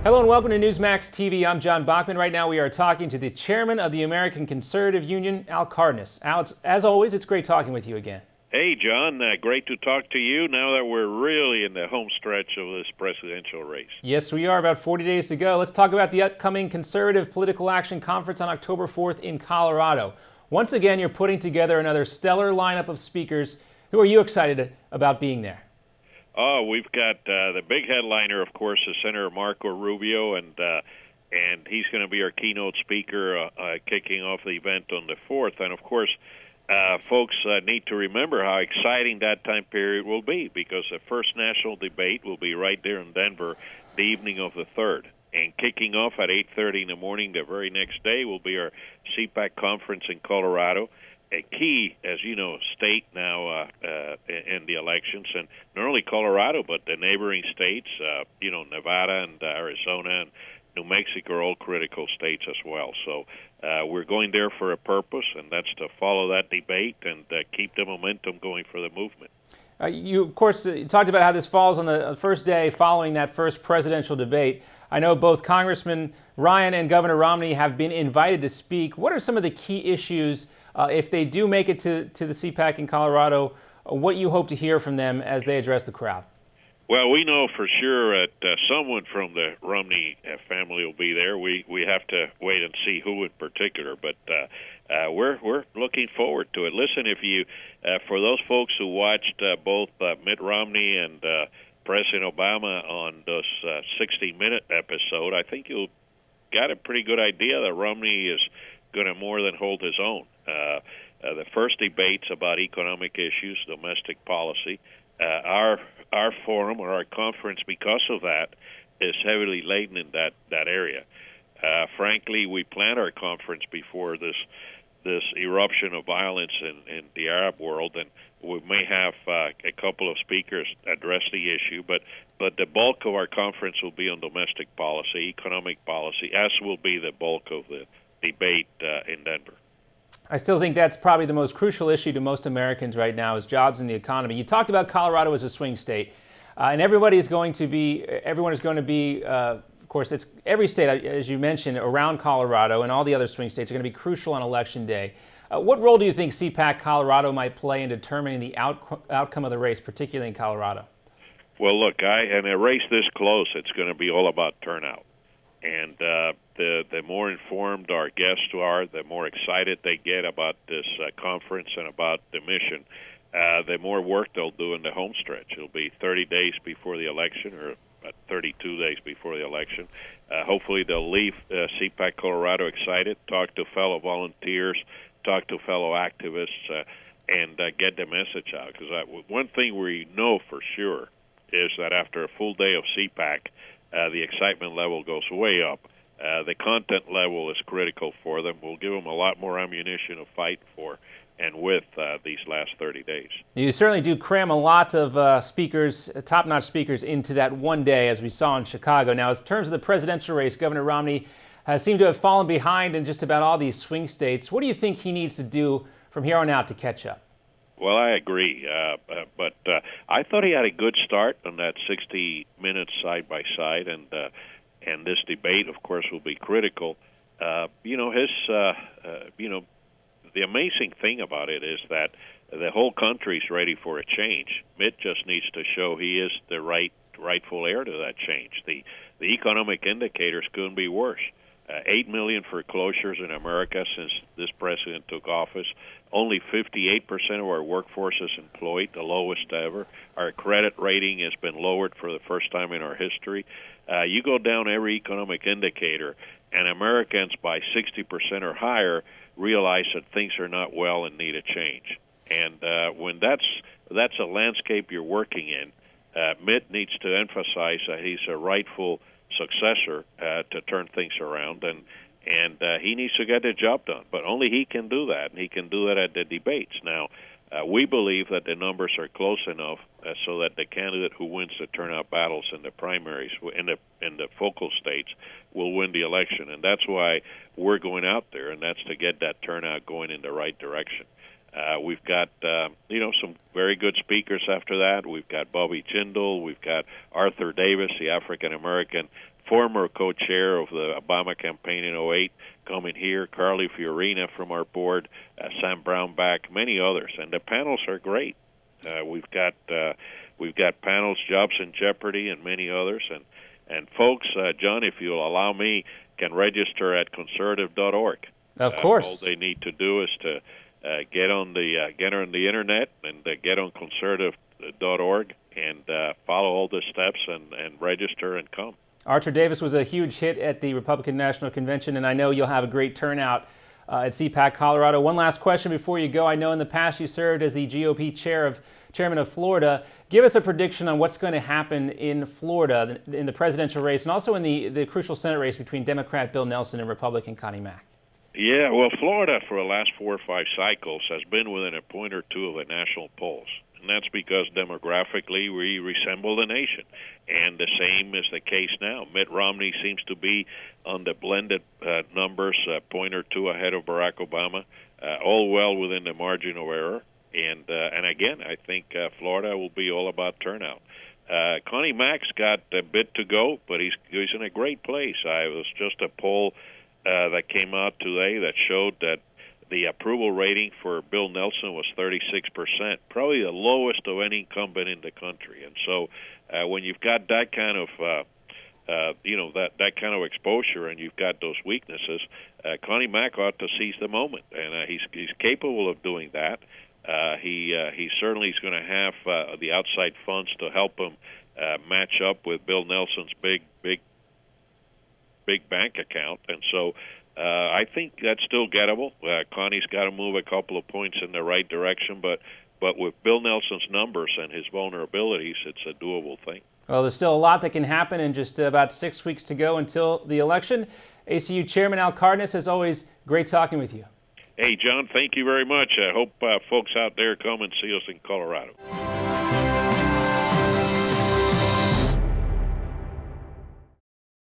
Hello and welcome to Newsmax TV. I'm John Bachman. Right now we are talking to the chairman of the American Conservative Union, Al Cardenas. Al, as always, it's great talking with you again. Hey, John. Great to talk to you now that we're really in the home stretch of this presidential race. Yes, we are. About 40 days to go. Let's talk about the upcoming Conservative Political Action Conference on October 4th in Colorado. Once again, you're putting together another stellar lineup of speakers. Who are you excited about being there? Oh, we've got the big headliner, of course, is Senator Marco Rubio, and he's going to be our keynote speaker kicking off the event on the 4th. And, of course, folks need to remember how exciting that time period will be, because the first national debate will be right there in Denver the evening of the 3rd. And kicking off at 8:30 in the morning the very next day will be our CPAC conference in Colorado, a key, as you know, state now in the elections. And not only Colorado, but the neighboring states, Nevada and Arizona and New Mexico are all critical states as well. So we're going there for a purpose, and that's to follow that debate and keep the momentum going for the movement. You, of course, talked about how this falls on the first day following that first presidential debate. I know both Congressman Ryan and Governor Romney have been invited to speak. What are some of the key issues, if they do make it to the CPAC in Colorado, what you hope to hear from them as they address the crowd? Well, we know for sure that someone from the Romney family will be there. We have to wait and see who in particular, but we're looking forward to it. Listen, if you for those folks who watched both Mitt Romney and President Obama on this 60-minute episode, I think you got a pretty good idea that Romney is going to more than hold his own. The first debate's about economic issues, domestic policy. Our forum or our conference, because of that, is heavily laden in that area. Frankly, we planned our conference before this eruption of violence in the Arab world, and we may have a couple of speakers address the issue, but the bulk of our conference will be on domestic policy, economic policy, as will be the bulk of the debate in Denver. I still think that's probably the most crucial issue to most Americans right now is jobs and the economy. You talked about Colorado as a swing state, and everyone is going to be, of course, it's every state, as you mentioned, around Colorado and all the other swing states are going to be crucial on Election Day. What role do you think CPAC Colorado might play in determining the outcome of the race, particularly in Colorado? Well, look, in a race this close, it's going to be all about turnout. And the more informed our guests are, the more excited they get about this conference and about the mission, the more work they'll do in the home stretch. It'll be 30 days before the election, or 32 days before the election. Hopefully they'll leave CPAC Colorado excited, talk to fellow volunteers, talk to fellow activists, and get the message out. Because one thing we know for sure is that after a full day of CPAC, the excitement level goes way up. The content level is critical for them. We'll give them a lot more ammunition to fight for and with these last 30 days. You certainly do cram a lot of speakers, top-notch speakers, into that one day, as we saw in Chicago. Now, in terms of the presidential race, Governor Romney has seemed to have fallen behind in just about all these swing states. What do you think he needs to do from here on out to catch up? Well, I agree, but I thought he had a good start on that 60 minutes side by side, and this debate, of course, will be critical. The amazing thing about it is that the whole country's ready for a change. Mitt just needs to show he is the rightful heir to that change. The economic indicators couldn't be worse. 8 million foreclosures in America since this president took office. Only 58% of our workforce is employed, the lowest ever. Our credit rating has been lowered for the first time in our history. You go down every economic indicator, and Americans by 60% or higher realize that things are not well and need a change. And when that's a landscape you're working in, Mitt needs to emphasize that he's a rightful successor to turn things around, and he needs to get the job done. But only he can do that, and he can do that at the debates. Now, we believe that the numbers are close enough so that the candidate who wins the turnout battles in the primaries, in the focal states, will win the election, and that's why we're going out there, and that's to get that turnout going in the right direction. We've got some very good speakers after that. We've got Bobby Jindal. We've got Arthur Davis, the African-American former co-chair of the Obama campaign in '08, coming here, Carly Fiorina from our board, Sam Brownback, many others, and the panels are great. We've got panels, Jobs in Jeopardy, and many others, and folks, John, if you'll allow me, can register at conservative.org. Of course. All they need to do is to get on the internet and get on conservative.org and follow all the steps and register and come. Archer Davis was a huge hit at the Republican National Convention, and I know you'll have a great turnout at CPAC Colorado. One last question before you go. I know in the past you served as the GOP chairman of Florida. Give us a prediction on what's going to happen in Florida in the presidential race and also in the crucial Senate race between Democrat Bill Nelson and Republican Connie Mack. Yeah, well, Florida for the last 4 or 5 cycles has been within a point or two of the national polls. And that's because demographically we resemble the nation. And the same is the case now. Mitt Romney seems to be on the blended numbers, a point or two ahead of Barack Obama, all well within the margin of error. And again, I think Florida will be all about turnout. Connie Mack's got a bit to go, but he's in a great place. I was just a poll that came out today that showed that the approval rating for Bill Nelson was 36%, probably the lowest of any incumbent in the country. And so, when you've got that kind of, that kind of exposure, and you've got those weaknesses, Connie Mack ought to seize the moment, and he's capable of doing that. He certainly is going to have the outside funds to help him match up with Bill Nelson's big bank account, and so I think that's still gettable. Connie's got to move a couple of points in the right direction, but with Bill Nelson's numbers and his vulnerabilities, it's a doable thing. Well, there's still a lot that can happen in just about 6 weeks to go until the election. ACU Chairman Al Cardenas, as always, great talking with you. Hey, John, thank you very much. I hope folks out there come and see us in Colorado.